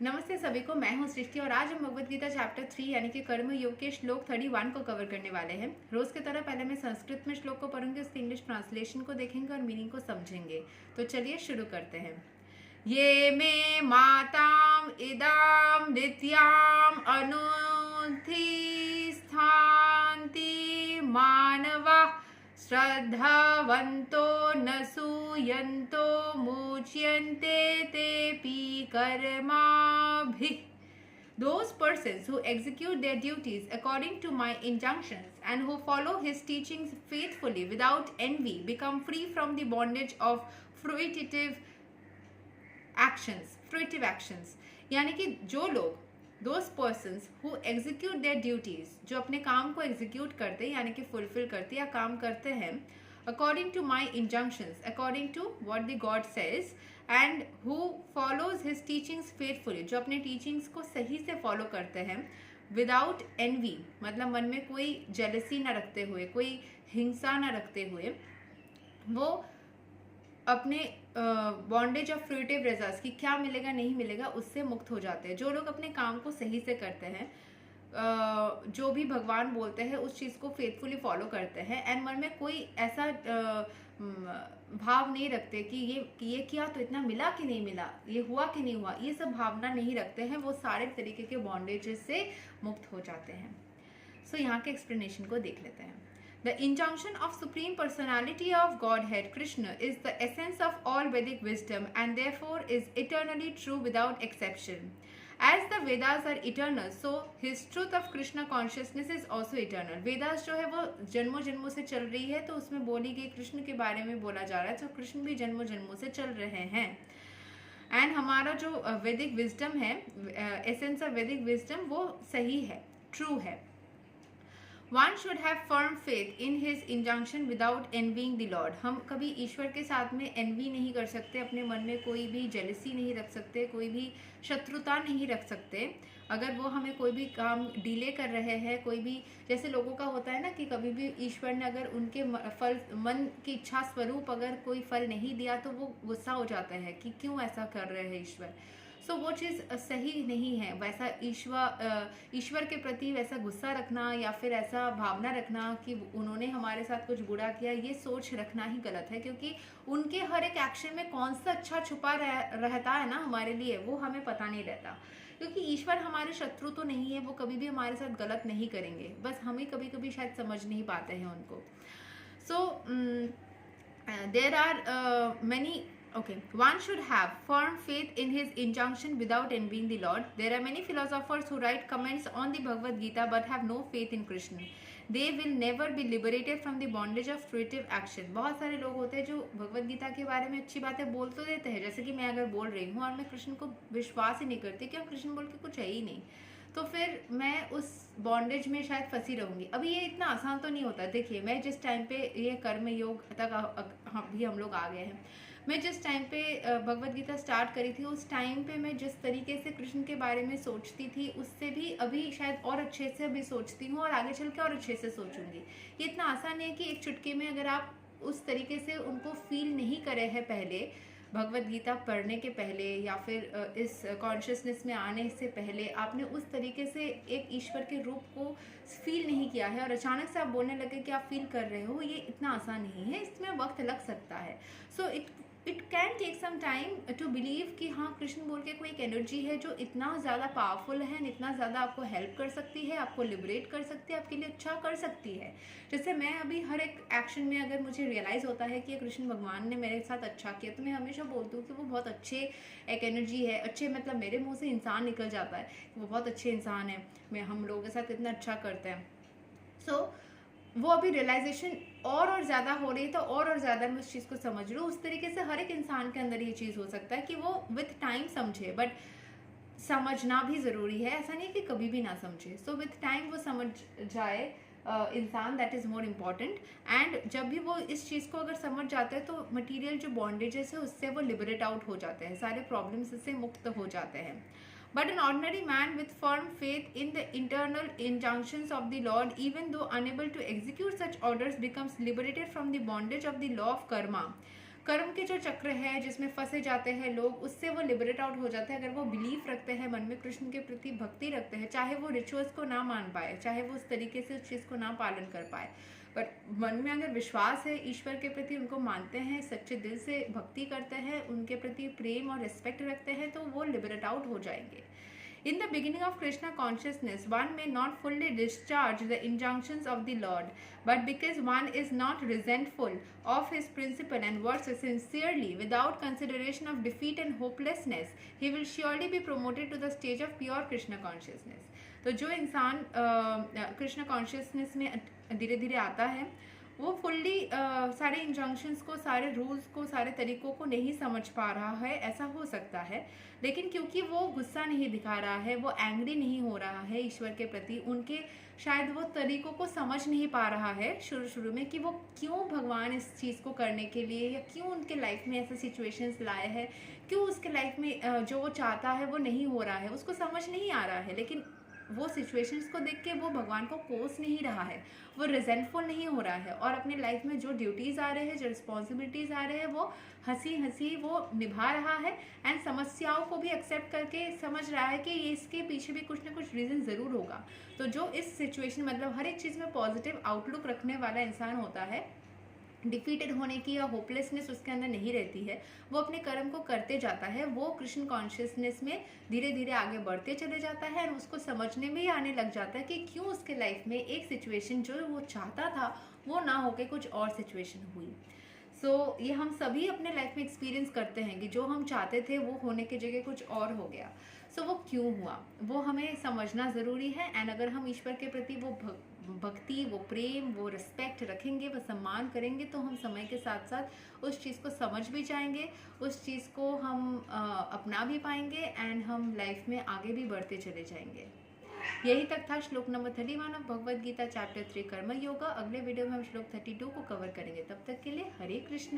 नमस्ते सभी को, मैं हूं सृष्टि और आज हम भगवद गीता चैप्टर 3 यानी कि कर्म योग के श्लोक 31 को कवर करने वाले हैं। रोज की तरह पहले मैं संस्कृत में श्लोक को पढ़ूंगी, उसके इंग्लिश ट्रांसलेशन को देखेंगे और मीनिंग को समझेंगे। तो चलिए शुरू करते हैं। ये मे माताम इदाम नित्याम अनुथि स्थान्ति मानवा श्रद्धावन्तो न सूयन्तो मुच्यन्ते तेऽपि कर्माभिः। Those persons who execute their duties according to my injunctions and who follow his teachings faithfully without envy become free from the bondage of fruitive actions. यानी कि जो लोग those persons who execute their duties, जो अपने काम को execute करते यानी कि fulfill करते या काम करते हैं according to my injunctions, according to what the God says, and who follows his teachings faithfully, जो अपने teachings को सही से follow करते हैं without envy, मतलब मन में कोई jealousy ना रखते हुए, कोई हिंसा ना रखते हुए, वो अपने बॉन्डेज ऑफ फ्रूटिव रिजल्ट्स की क्या मिलेगा नहीं मिलेगा उससे मुक्त हो जाते हैं। जो लोग अपने काम को सही से करते हैं, जो भी भगवान बोलते हैं उस चीज़ को फेथफुली फॉलो करते हैं एंड मन में कोई ऐसा भाव नहीं रखते कि ये किया तो इतना मिला कि नहीं मिला, ये हुआ कि नहीं हुआ, ये सब भावना नहीं रखते हैं, वो सारे तरीके के बॉन्डेजेस से मुक्त हो जाते हैं। सो यहाँ के एक्सप्लेनेशन को देख लेते हैं। The injunction of Supreme Personality of Godhead Krishna is the essence of all Vedic wisdom and therefore is eternally true without exception. As the Vedas are eternal, so his truth of Krishna consciousness is also eternal. Vedas जो है वो जन्मों जन्मों से चल रही है, तो उसमें बोली गई कृष्ण के बारे में बोला जा रहा है, तो कृष्ण भी जन्मों जन्मों से चल रहे हैं। एंड हमारा जो वैदिक विजडम है, एसेंस ऑफ वैदिक विजडम, वो सही है, ट्रू है। One should have firm faith in his injunction without envying the Lord. हम कभी ईश्वर के साथ में envy नहीं कर सकते, अपने मन में कोई भी jealousy नहीं रख सकते, कोई भी शत्रुता नहीं रख सकते। अगर वो हमें कोई भी काम डिले कर रहे हैं, कोई भी जैसे लोगों का होता है ना कि कभी भी ईश्वर ने अगर उनके फल मन की इच्छा स्वरूप अगर कोई फल नहीं दिया तो वो गुस्सा हो जाता है कि क्यों ऐसा कर रहे हैं ईश्वर। सो वो चीज़ सही नहीं है। वैसा ईश्वर के प्रति वैसा गुस्सा रखना या फिर ऐसा भावना रखना कि उन्होंने हमारे साथ कुछ बुरा किया, ये सोच रखना ही गलत है, क्योंकि उनके हर एक एक्शन में कौन सा अच्छा छुपा रहता है ना हमारे लिए, वो हमें पता नहीं रहता। क्योंकि ईश्वर हमारे शत्रु तो नहीं है, वो कभी भी हमारे साथ गलत नहीं करेंगे, बस हमें कभी कभी शायद समझ नहीं पाते हैं उनको। So there are many. Okay, one should have firm faith in his injunction without envying the Lord. There are many philosophers who write comments on the Bhagavad Gita but have no faith in Krishna. They will never be liberated from the bondage of fruitive action. बहुत सारे लोग होते हैं जो भगवद गीता के बारे में अच्छी बातें बोल तो देते हैं, जैसे कि मैं अगर बोल रही हूँ और मैं कृष्ण को विश्वास ही नहीं करती, क्यों कृष्ण बोल के कुछ है ही नहीं, तो फिर मैं उस बॉन्डेज में शायद फंसी रहूँगी। अभी ये इतना आसान तो नहीं होता। देखिए, मैं जिस टाइम पे ये कर्म योग तक भी हम लोग आ गए हैं, मैं जिस टाइम पे भगवद गीता स्टार्ट करी थी, उस टाइम पे मैं जिस तरीके से कृष्ण के बारे में सोचती थी, उससे भी अभी शायद और अच्छे से अभी सोचती हूँ और आगे चल के और अच्छे से सोचूंगी। ये इतना आसान है कि एक चुटकी में अगर आप उस तरीके से उनको फील नहीं करे हैं पहले, भगवद गीता पढ़ने के पहले या फिर इस कॉन्शियसनेस में आने से पहले आपने उस तरीके से एक ईश्वर के रूप को फील नहीं किया है और अचानक से आप बोलने लगे कि आप फील कर रहे हो, ये इतना आसान नहीं है, इसमें वक्त लग सकता है। So it can take some time to believe कि हाँ, कृष्ण बोल के कोई एक एनर्जी है जो इतना ज़्यादा पावरफुल है, इतना ज़्यादा आपको हेल्प कर सकती है, आपको लिबरेट कर सकती है, आपके लिए अच्छा कर सकती है। जैसे मैं अभी हर एक एक्शन में अगर मुझे रियलाइज़ होता है कि कृष्ण भगवान ने मेरे साथ अच्छा किया, तो मैं हमेशा बोलती हूँ कि वो बहुत अच्छे एक एनर्जी है। अच्छे मतलब मेरे मुँह से इंसान निकल जाता है, वो बहुत अच्छे इंसान है, मैं हम लोगों के साथ इतना अच्छा करते हैं। सो वो अभी रियलाइजेशन और ज़्यादा हो रही है, तो और ज़्यादा मैं उस चीज़ को समझ रही हूँ। उस तरीके से हर एक इंसान के अंदर ये चीज़ हो सकता है कि वो विथ टाइम समझे, बट समझना भी ज़रूरी है, ऐसा नहीं कि कभी भी ना समझे। सो विथ टाइम वो समझ जाए इंसान, that is more important. And जब भी वो इस चीज़ को अगर समझ जाते हैं तो मटीरियल जो बॉन्डेजेस है उससे वो लिबरेट आउट हो जाते हैं, सारे प्रॉब्लम्स से मुक्त हो जाते हैं। But an ordinary man with firm faith in the internal injunctions of the Lord, even though unable to execute such orders, becomes liberated from the bondage of the law of karma. कर्म के जो चक्र है जिसमें फंसे जाते हैं लोग, उससे वो लिबरेट आउट हो जाते हैं अगर वो बिलीव रखते हैं, मन में कृष्ण के प्रति भक्ति रखते हैं, चाहे वो रिचुअल्स को ना मान पाए, चाहे वो उस तरीके से उस चीज़ को ना पालन कर पाए, पर मन में अगर विश्वास है ईश्वर के प्रति, उनको मानते हैं, सच्चे दिल से भक्ति करते हैं, उनके प्रति प्रेम और रिस्पेक्ट रखते हैं, तो वो लिबरेट आउट हो जाएंगे। In the beginning of Krishna consciousness, one may not fully discharge the injunctions of the Lord, but because one is not resentful of his principle and works sincerely without consideration of defeat and hopelessness, he will surely be promoted to the stage of pure Krishna consciousness. तो जो इंसान Krishna consciousness में धीरे धीरे आता है, वो fully सारे इंजंक्शंस को, सारे रूल्स को, सारे तरीकों को नहीं समझ पा रहा है, ऐसा हो सकता है, लेकिन क्योंकि वो गुस्सा नहीं दिखा रहा है, वो एंग्री नहीं हो रहा है ईश्वर के प्रति, उनके शायद वो तरीकों को समझ नहीं पा रहा है शुरू में कि वो क्यों भगवान इस चीज़ को करने के लिए, या क्यों उनके लाइफ में ऐसे सिचुएशंस लाए हैं, क्यों उसके लाइफ में जो वो चाहता है वो नहीं हो रहा है, उसको समझ नहीं आ रहा है, लेकिन वो सिचुएशंस को देख के वो भगवान को कोस नहीं रहा है, वो रिजेंटफुल नहीं हो रहा है, और अपने लाइफ में जो ड्यूटीज़ आ रहे हैं, जो रिस्पॉन्सिबिलिटीज़ आ रहे हैं, वो हंसी हंसी वो निभा रहा है, एंड समस्याओं को भी एक्सेप्ट करके समझ रहा है कि ये इसके पीछे भी कुछ ना कुछ रीज़न ज़रूर होगा। तो जो इस सिचुएशन, मतलब हर एक चीज़ में पॉजिटिव आउटलुक रखने वाला इंसान होता है, डिफीटेड होने की या होपलेसनेस उसके अंदर नहीं रहती है, वो अपने कर्म को करते जाता है, वो कृष्ण कॉन्शियसनेस में धीरे धीरे आगे बढ़ते चले जाता है, और उसको समझने में ही आने लग जाता है कि क्यों उसके लाइफ में एक सिचुएशन जो वो चाहता था वो ना होके कुछ और सिचुएशन हुई। सो ये हम सभी अपने लाइफ में एक्सपीरियंस करते हैं कि जो हम चाहते थे वो होने की जगह कुछ और हो गया। सो वो क्यों हुआ, वो हमें समझना ज़रूरी है, एंड अगर हम ईश्वर के प्रति वो भक्ति, वो प्रेम, वो रिस्पेक्ट रखेंगे, वो सम्मान करेंगे, तो हम समय के साथ साथ उस चीज़ को समझ भी जाएंगे, उस चीज़ को हम अपना भी पाएंगे, एंड हम लाइफ में आगे भी बढ़ते चले जाएंगे। यही तक था श्लोक number 31 of Bhagavad Gita chapter 3 Karma yoga. अगले वीडियो में हम श्लोक 32 को कवर करेंगे। तब तक के लिए हरे कृष्ण।